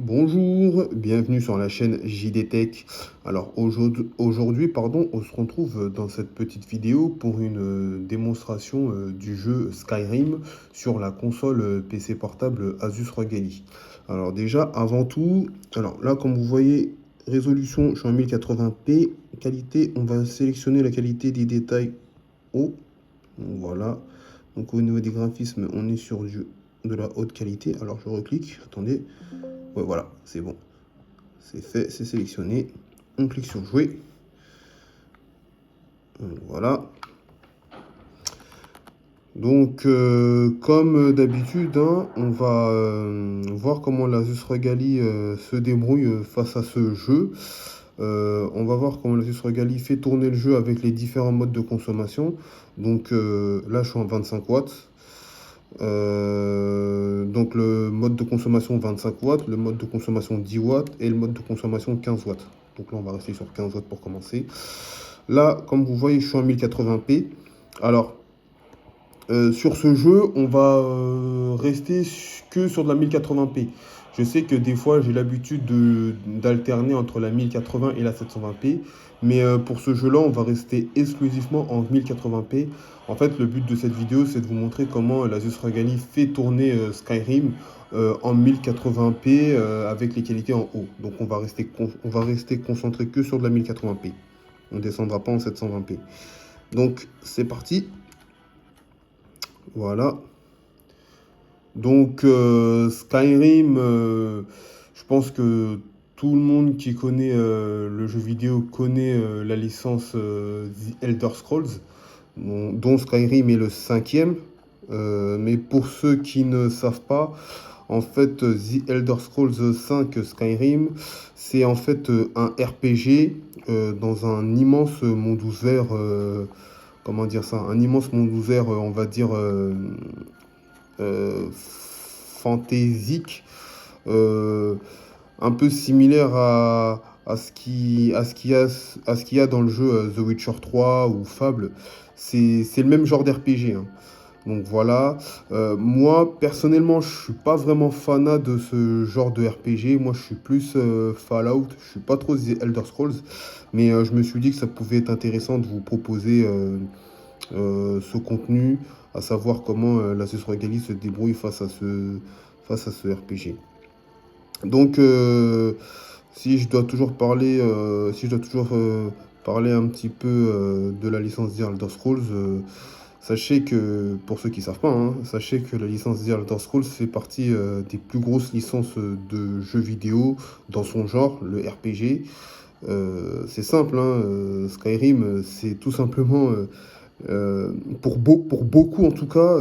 Bonjour, bienvenue sur la chaîne JD Tech. Alors aujourd'hui, on se retrouve dans cette petite vidéo pour une démonstration du jeu Skyrim sur la console PC portable Asus ROG Ally. Alors déjà, avant tout, alors là comme vous voyez, résolution, je suis en 1080p, qualité, on va sélectionner la qualité des détails haut. Voilà. Donc au niveau des graphismes, on est sur de la haute qualité. Alors je reclique, attendez. Ouais, voilà, c'est bon. C'est fait, c'est sélectionné. On clique sur jouer. Voilà. Donc, comme d'habitude, hein, on va voir comment l'Asus ROG Ally se débrouille face à ce jeu. On va voir comment l'Asus ROG Ally fait tourner le jeu avec les différents modes de consommation. Donc là, je suis en 25 watts. Donc le mode de consommation 25 watts, le mode de consommation 10 watts et le mode de consommation 15 watts. Donc là, on va rester sur 15 watts pour commencer. Là, comme vous voyez, je suis en 1080p. Alors, sur ce jeu, on va rester que sur de la 1080p. Je sais que des fois, j'ai l'habitude d'alterner entre la 1080 et la 720p. Mais pour ce jeu-là, on va rester exclusivement en 1080p. En fait, le but de cette vidéo, c'est de vous montrer comment l'Asus ROG Ally fait tourner Skyrim en 1080p avec les qualités en haut. Donc on va rester concentré que sur de la 1080p. On ne descendra pas en 720p. Donc c'est parti. Voilà. Donc Skyrim, je pense que tout le monde qui connaît le jeu vidéo connaît la licence The Elder Scrolls, dont Skyrim est le cinquième. Mais pour ceux qui ne savent pas, en fait, The Elder Scrolls 5 Skyrim, c'est en fait un RPG dans un immense monde ouvert. Comment dire ça? Un immense monde ouvert, on va dire fantaisique, euh, un peu similaire à ce qu'il y a dans le jeu The Witcher 3 ou Fable. C'est le même genre d'RPG, hein. Donc voilà. Moi, personnellement, je suis pas vraiment fanat de ce genre de RPG. Moi, je suis plus Fallout. Je suis pas trop The Elder Scrolls. Mais je me suis dit que ça pouvait être intéressant de vous proposer ce contenu, à savoir comment l'Asus ROG Ally se débrouille face à ce RPG. Donc, si je dois toujours parler un petit peu de la licence The Elder Scrolls, sachez que, pour ceux qui ne savent pas, hein, sachez que la licence The Elder Scrolls fait partie des plus grosses licences de jeux vidéo dans son genre, le RPG. C'est simple, hein, Skyrim, c'est tout simplement pour beaucoup en tout cas,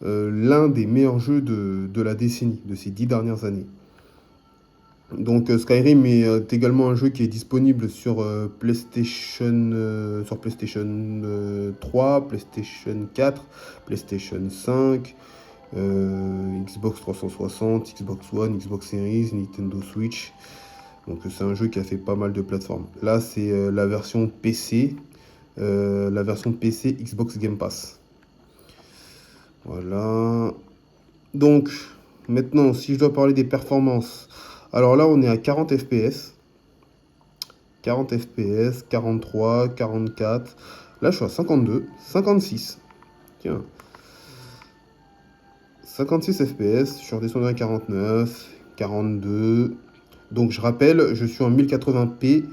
l'un des meilleurs jeux de la décennie, de ces 10 dernières années. Donc Skyrim est également un jeu qui est disponible sur PlayStation 3, PlayStation 4, PlayStation 5, Xbox 360, Xbox One, Xbox Series, Nintendo Switch. Donc c'est un jeu qui a fait pas mal de plateformes. Là c'est la version PC Xbox Game Pass. Voilà. Donc, maintenant, si je dois parler des performances, alors là, on est à 40 FPS. 40 FPS, 43, 44. Là, je suis à 52, 56. Tiens, 56 FPS. Je suis redescendu à 49, 42. Donc, je rappelle, je suis en 1080p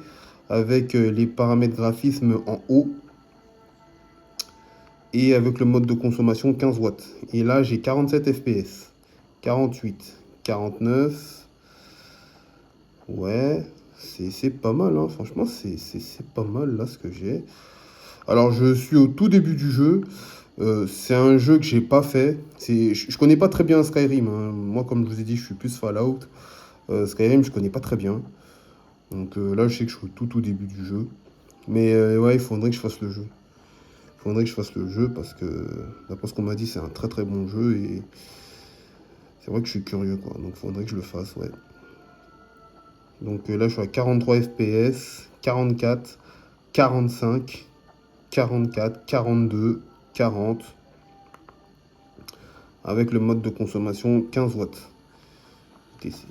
avec les paramètres graphisme en haut et avec le mode de consommation 15 watts. Et là, j'ai 47 FPS, 48, 49. Ouais, c'est pas mal, hein. Franchement, c'est pas mal là ce que j'ai. Alors, je suis au tout début du jeu. C'est un jeu que j'ai pas fait. Je connais pas très bien Skyrim, hein. Moi, comme je vous ai dit, je suis plus Fallout. Skyrim, je connais pas très bien. Donc là, je sais que je suis au tout début du jeu. Mais ouais, il faudrait que je fasse le jeu. Il faudrait que je fasse le jeu parce que, d'après ce qu'on m'a dit, c'est un très bon jeu et c'est vrai que je suis curieux, quoi. Donc, il faudrait que je le fasse, ouais. Donc là, je suis à 43 FPS, 44, 45, 44, 42, 40, avec le mode de consommation 15 watts. Écoutez, c'est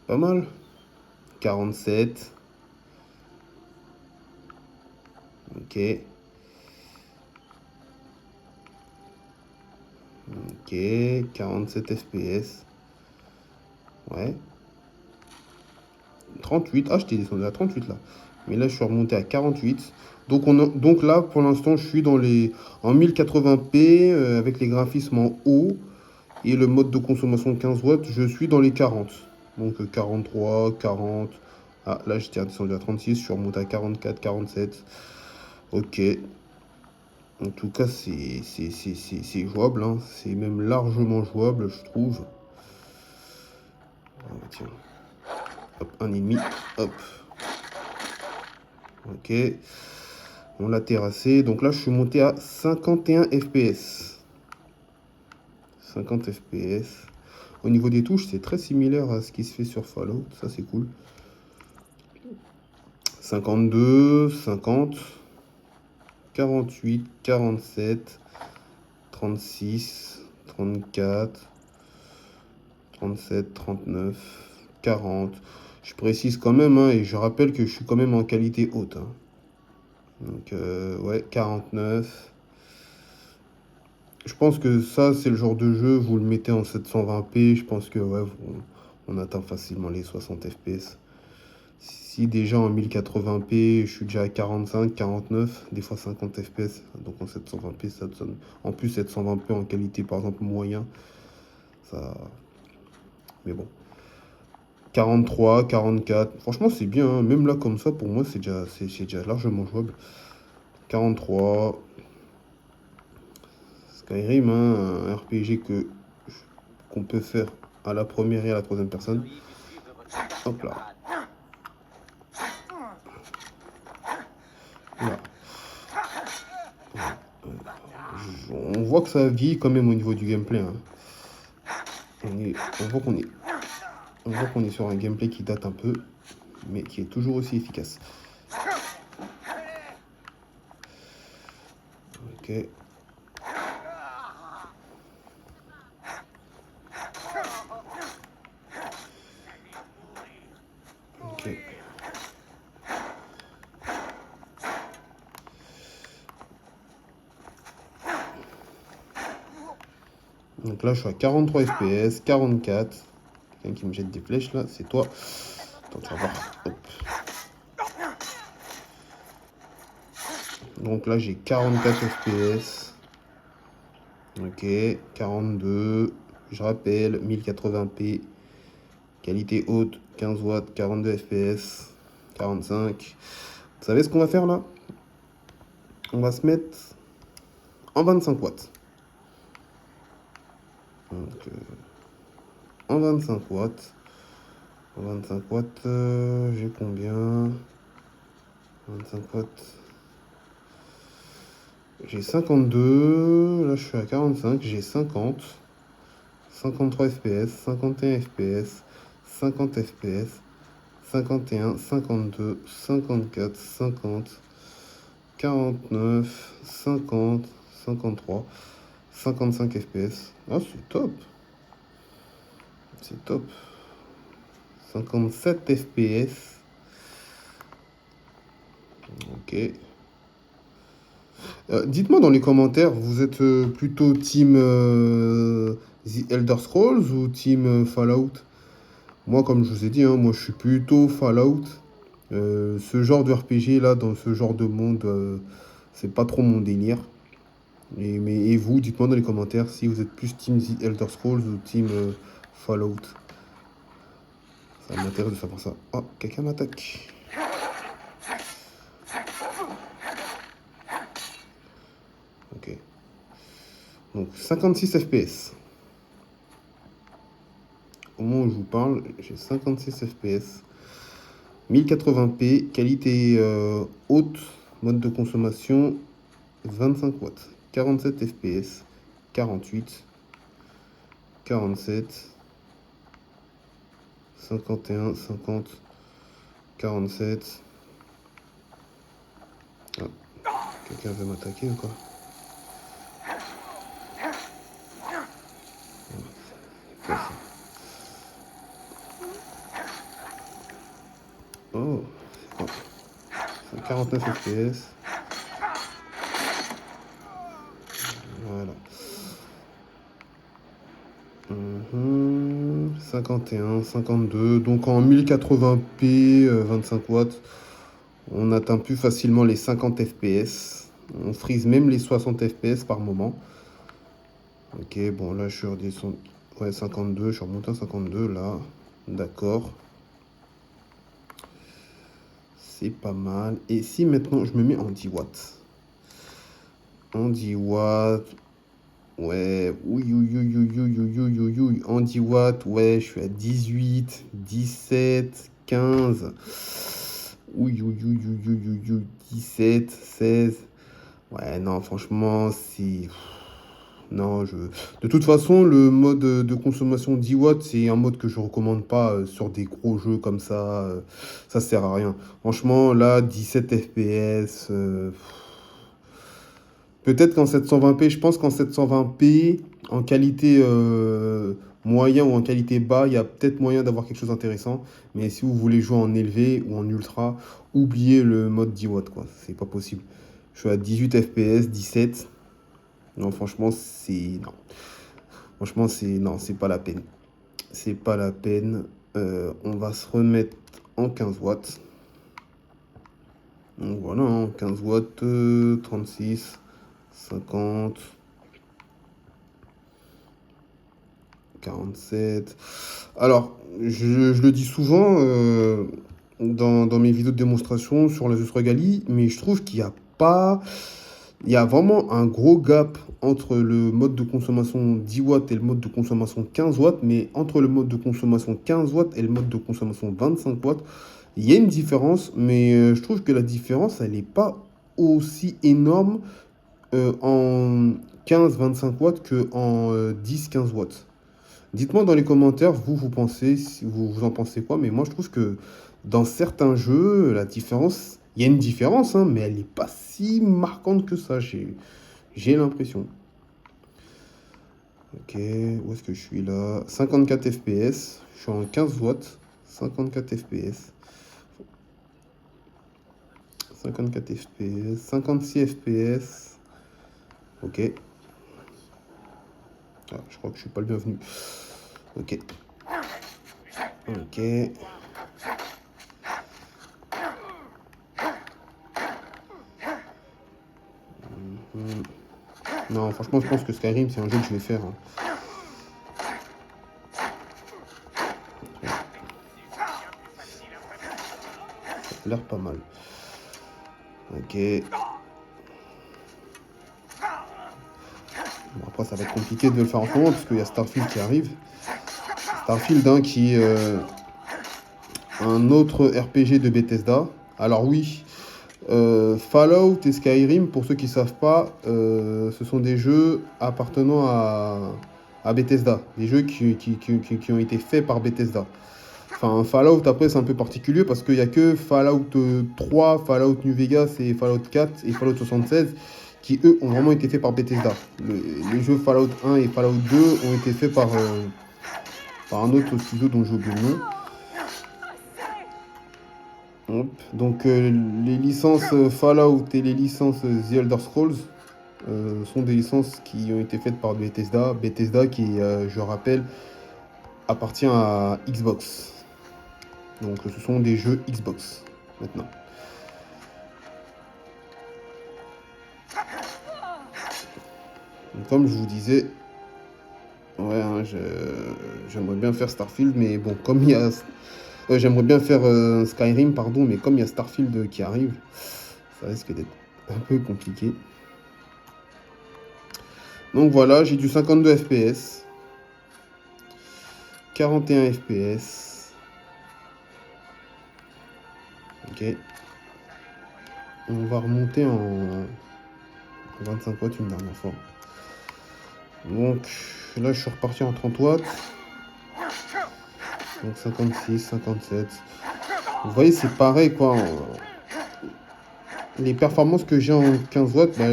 pas mal. 47. Ok. Ok. 47 FPS. Ouais. 38. Ah, je t'ai descendu à 38 là. Mais là, je suis remonté à 48. Donc là, pour l'instant, je suis en 1080p avec les graphismes en haut et le mode de consommation de 15 watts. Je suis dans les 40. Donc 43, 40. Ah, là, j'étais descendu à 36. Je suis remonté à 44, 47. Ok. En tout cas, c'est jouable. Hein. C'est même largement jouable, je trouve. Ah, tiens. Hop, un ennemi. Hop. Ok. On l'a terrassé. Donc là, je suis monté à 51 FPS. 50 FPS. Au niveau des touches, c'est très similaire à ce qui se fait sur Fallout. Ça, c'est cool. 52, 50, 48, 47, 36, 34, 37, 39, 40. Je précise quand même, hein, et je rappelle que je suis quand même en qualité haute. Hein. Donc, ouais, 49. Je pense que ça, c'est le genre de jeu, vous le mettez en 720p, je pense que ouais, on atteint facilement les 60 FPS. Si déjà en 1080p, je suis déjà à 45, 49, des fois 50 FPS, donc en 720p, ça donne. En plus, 720p en qualité, par exemple, moyen, ça. Mais bon. 43, 44, franchement, c'est bien, hein. Même là, comme ça, pour moi, c'est déjà largement jouable. 43. Skyrim, hein, un RPG qu'on peut faire à la première et à la troisième personne. Hop là. Là. On voit que ça vieillit quand même au niveau du gameplay. Hein. On voit qu'on est sur un gameplay qui date un peu, mais qui est toujours aussi efficace. Ok. Ok. Donc là, je suis à 43 FPS, 44. Quelqu'un qui me jette des flèches là, c'est toi. Attends, tu vas voir. Hop. Donc là, j'ai 44 FPS. Ok, 42. Je rappelle, 1080p. Qualité haute, 15 watts, 42 FPS, 45. Vous savez ce qu'on va faire là? On va se mettre en 25 watts. Donc, en 25 watts. En 25 watts, j'ai combien? 25 watts. J'ai 52. Là, je suis à 45. J'ai 50. 53 FPS, 51 FPS, 50 FPS, 51, 52, 54, 50, 49, 50, 53, 55 FPS. Ah, c'est top. C'est top. 57 FPS. Ok. Dites-moi dans les commentaires, vous êtes plutôt team The Elder Scrolls ou team Fallout? Moi, comme je vous ai dit, hein, moi je suis plutôt Fallout. Ce genre de RPG là, dans ce genre de monde, c'est pas trop mon délire. Et vous, dites-moi dans les commentaires si vous êtes plus team The Elder Scrolls ou team Fallout. Ça m'intéresse de savoir ça. Oh, quelqu'un m'attaque. Ok. Donc 56 FPS. Au moment où je vous parle, j'ai 56 FPS. 1080p, qualité haute, mode de consommation 25 watts. 47 FPS, 48, 47, 51, 50, 47. Ah, quelqu'un veut m'attaquer ou quoi? quoi ça? Oh, c'est quoi? C'est 49 FPS. Voilà. 51, 52. Donc en 1080p, 25 watts, on atteint plus facilement les 50 FPS. On frise même les 60 FPS par moment. Ok, bon là je suis redescendu. Ouais, 52, je suis remonté à 52 là. D'accord. C'est pas mal. Et si maintenant je me mets en 10 watts? En 10 watts. Ouais, oui, oui, oui, oui, oui, oui, oui, oui, oui. En 10 watts, ouais, je suis à 18, 17, 15. Oui, oui, oui, oui, oui, oui, oui, 17, 16. Ouais, non, franchement, c'est... Non, je... De toute façon, le mode de consommation 10 watts, c'est un mode que je recommande pas sur des gros jeux comme ça. Ça sert à rien. Franchement, là, 17 FPS... Peut-être qu'en 720p, je pense qu'en 720p, en qualité moyen ou en qualité bas, il y a peut-être moyen d'avoir quelque chose d'intéressant. Mais si vous voulez jouer en élevé ou en ultra, oubliez le mode 10 watts, quoi. C'est pas possible. Je suis à 18 FPS, 17. Non, franchement, c'est... Non. Franchement, c'est... Non, c'est pas la peine. C'est pas la peine. On va se remettre en 15 watts. Donc voilà, hein, 15 watts, 36, 50... 47. Alors, je le dis souvent dans mes vidéos de démonstration sur la Just Regalie, mais je trouve qu'il n'y a pas... Il y a vraiment un gros gap entre le mode de consommation 10 watts et le mode de consommation 15 watts, mais entre le mode de consommation 15 watts et le mode de consommation 25 watts, il y a une différence, mais je trouve que la différence, elle n'est pas aussi énorme en 15-25 watts qu'en 10-15 watts. Dites-moi dans les commentaires, vous pensez, si vous en pensez quoi, mais moi je trouve que dans certains jeux, la différence, il y a une différence, hein, mais elle n'est pas si marquante que ça, j'ai l'impression. Ok, où est-ce que je suis là? 54 FPS, je suis en 15 watts, 54 FPS. 54 FPS, 56 FPS. Ok. Ah, je crois que je suis pas le bienvenu. Ok. Ok. Non, franchement, je pense que Skyrim, c'est un jeu que je vais faire, hein. Ça a l'air pas mal. Ok. Bon, après, ça va être compliqué de le faire en ce moment, parce qu'il y a Starfield qui arrive. Starfield, hein, qui est un autre RPG de Bethesda. Alors oui, Fallout et Skyrim, pour ceux qui ne savent pas, ce sont des jeux appartenant à Bethesda. Des jeux qui ont été faits par Bethesda. Enfin, Fallout, après, c'est un peu particulier parce qu'il n'y a que Fallout 3, Fallout New Vegas et Fallout 4 et Fallout 76 qui, eux, ont vraiment été faits par Bethesda. Les jeux Fallout 1 et Fallout 2 ont été faits par un autre studio dont j'ai oublié le nom. Hop. Donc, les licences Fallout et les licences The Elder Scrolls sont des licences qui ont été faites par Bethesda. Bethesda qui, je rappelle, appartient à Xbox. Donc ce sont des jeux Xbox maintenant. Donc, comme je vous disais, ouais, hein, j'aimerais bien faire Starfield, mais bon, comme il y a... j'aimerais bien faire Skyrim, pardon, mais comme il y a Starfield qui arrive, ça risque d'être un peu compliqué. Donc voilà, j'ai du 52 FPS, 41 FPS. Ok. On va remonter en 25 watts une dernière fois. Donc là, je suis reparti en 30 watts. Donc 56, 57. Vous voyez, c'est pareil, quoi. Les performances que j'ai en 15 watts, bah,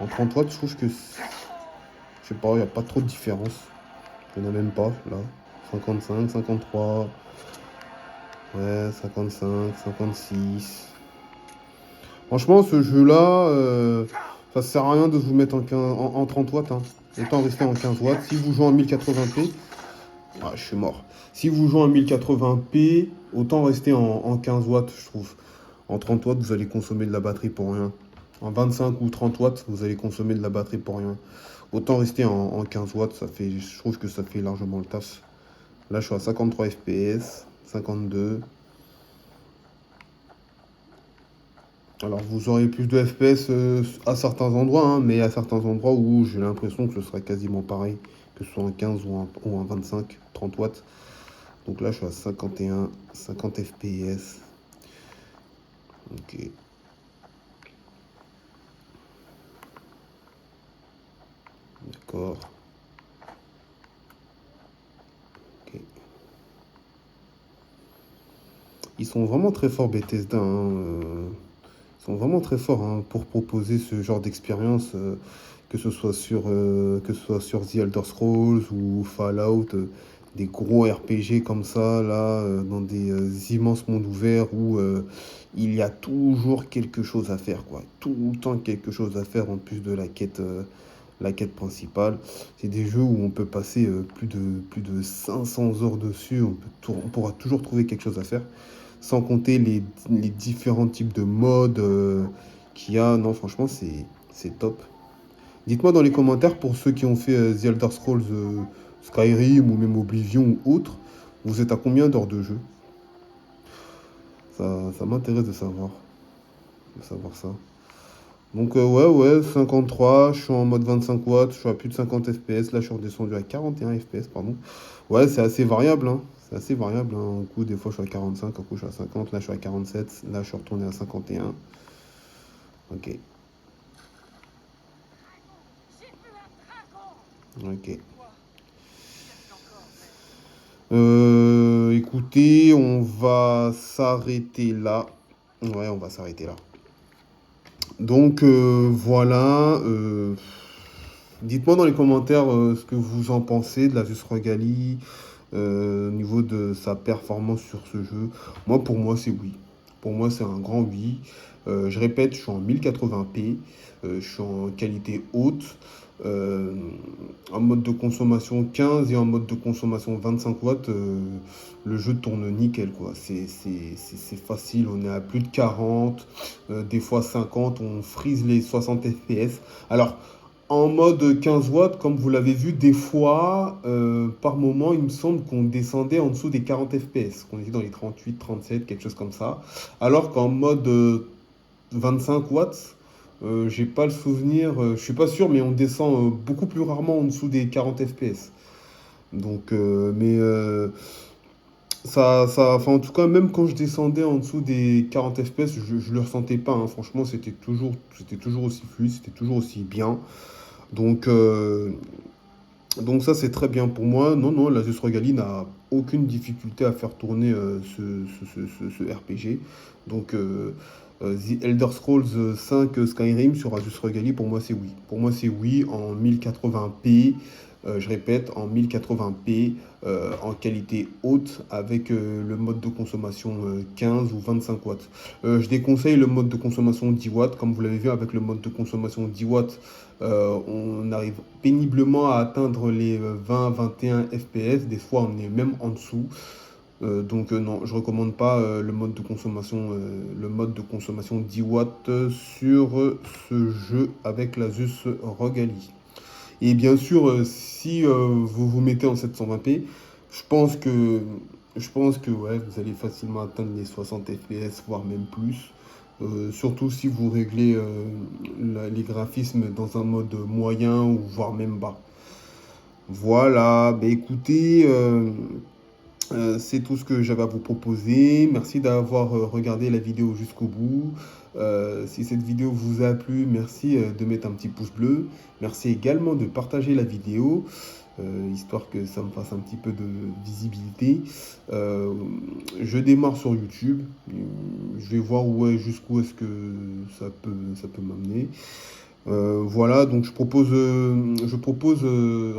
en 30 watts, je trouve que... Je sais pas, il n'y a pas trop de différence. Il n'y en a même pas, là. 55, 53. Ouais, 55, 56. Franchement, ce jeu-là, ça sert à rien de vous mettre en 30 watts. Hein. Autant rester en 15 watts. Si vous jouez en 1080p, ah, je suis mort. Si vous jouez en 1080p, autant rester en 15 watts, je trouve. En 30 watts, vous allez consommer de la batterie pour rien. En 25 ou 30 watts, vous allez consommer de la batterie pour rien. Autant rester en 15 watts, je trouve que ça fait largement le taf. Là, je suis à 53 fps, 52. Alors, vous aurez plus de FPS à certains endroits, hein, mais à certains endroits où j'ai l'impression que ce sera quasiment pareil, que ce soit en 15 ou en 25, 30 watts. Donc là, je suis à 51, 50 fps. Ok. D'accord. Ok. Ils sont vraiment très forts, Bethesda. Hein, ils sont vraiment très forts hein, pour proposer ce genre d'expérience, que ce soit sur The Elder Scrolls ou Fallout, des gros RPG comme ça, là, dans des immenses mondes ouverts où il y a toujours quelque chose à faire, quoi. Tout le temps quelque chose à faire en plus de la quête principale. C'est des jeux où on peut passer plus de 500 heures dessus, on pourra toujours trouver quelque chose à faire sans compter les différents types de modes qu'il y a. Non, franchement, c'est top. Dites-moi dans les commentaires, pour ceux qui ont fait The Elder Scrolls Skyrim ou même Oblivion ou autre, vous êtes à combien d'heures de jeu? Ça m'intéresse de savoir ça. Donc ouais, 53, je suis en mode 25 watts, je suis à plus de 50 fps, là je suis redescendu à 41 fps, pardon. Ouais, c'est assez variable, hein. C'est assez variable, hein. Un coup, des fois je suis à 45, un coup je suis à 50, là je suis à 47, là je suis retourné à 51. Ok, ok. Écoutez, on va s'arrêter là. Ouais, on va s'arrêter là. Donc voilà. Dites-moi dans les commentaires ce que vous en pensez de la Zus Rogali au niveau de sa performance sur ce jeu. Moi, pour moi, c'est oui. Pour moi, c'est un grand oui. Je répète, je suis en 1080p, je suis en qualité haute, euh, en mode de consommation 15 et en mode de consommation 25 watts. Le jeu tourne nickel, quoi. C'est facile, on est à plus de 40, des fois 50, on frise les 60 fps. Alors, en mode 15 watts, comme vous l'avez vu, des fois, par moment, il me semble qu'on descendait en dessous des 40 fps, qu'on était dans les 38, 37, quelque chose comme ça. Alors qu'en mode 25 watts, j'ai pas le souvenir, je suis pas sûr, mais on descend beaucoup plus rarement en dessous des 40 fps. Donc, enfin, en tout cas, même quand je descendais en dessous des 40 fps, je le ressentais pas. Hein. Franchement, c'était toujours aussi fluide, c'était toujours aussi bien. Donc, donc ça, c'est très bien pour moi. Non, non, l'Asus Rogali n'a aucune difficulté à faire tourner ce RPG. Donc, The Elder Scrolls 5 Skyrim sur Asus Rogali, pour moi, c'est oui. Pour moi, c'est oui en 1080p. Je répète, en 1080p, en qualité haute, avec le mode de consommation 15 ou 25 watts. Je déconseille le mode de consommation 10 watts. Comme vous l'avez vu, avec le mode de consommation 10 watts, on arrive péniblement à atteindre les 20-21 fps. Des fois, on est même en dessous. Donc non, je recommande pas le mode de consommation 10 watts sur ce jeu avec l'Asus ROG Ally. Et bien sûr, si vous vous mettez en 720p, je pense que, je pense que ouais, vous allez facilement atteindre les 60 fps, voire même plus. Surtout si vous réglez les graphismes dans un mode moyen ou voire même bas. Voilà, bah écoutez, c'est tout ce que j'avais à vous proposer. Merci d'avoir regardé la vidéo jusqu'au bout. Si cette vidéo vous a plu, merci de mettre un petit pouce bleu. Merci également de partager la vidéo, histoire que ça me fasse un petit peu de visibilité. Euh, je démarre sur YouTube. Je vais voir jusqu'où est-ce que ça peut m'amener. Voilà, donc je propose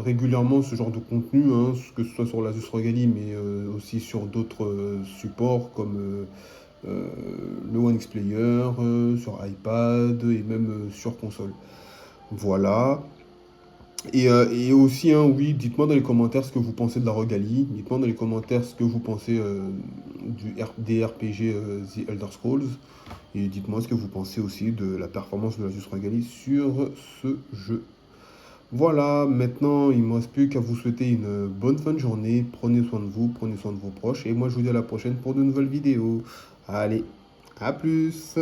régulièrement ce genre de contenu, hein, que ce soit sur l'Asus Rogali, mais aussi sur d'autres supports comme euh, le One X Player, sur iPad et même sur console. Voilà. Et aussi, hein, oui, dites-moi dans les commentaires ce que vous pensez de la Rogali. Dites-moi dans les commentaires ce que vous pensez des RPG The Elder Scrolls. Et dites-moi ce que vous pensez aussi de la performance de la Just Rogali sur ce jeu. Voilà, maintenant il ne me reste plus qu'à vous souhaiter une bonne fin de journée. Prenez soin de vous, prenez soin de vos proches. Et moi je vous dis à la prochaine pour de nouvelles vidéos. Allez, à plus!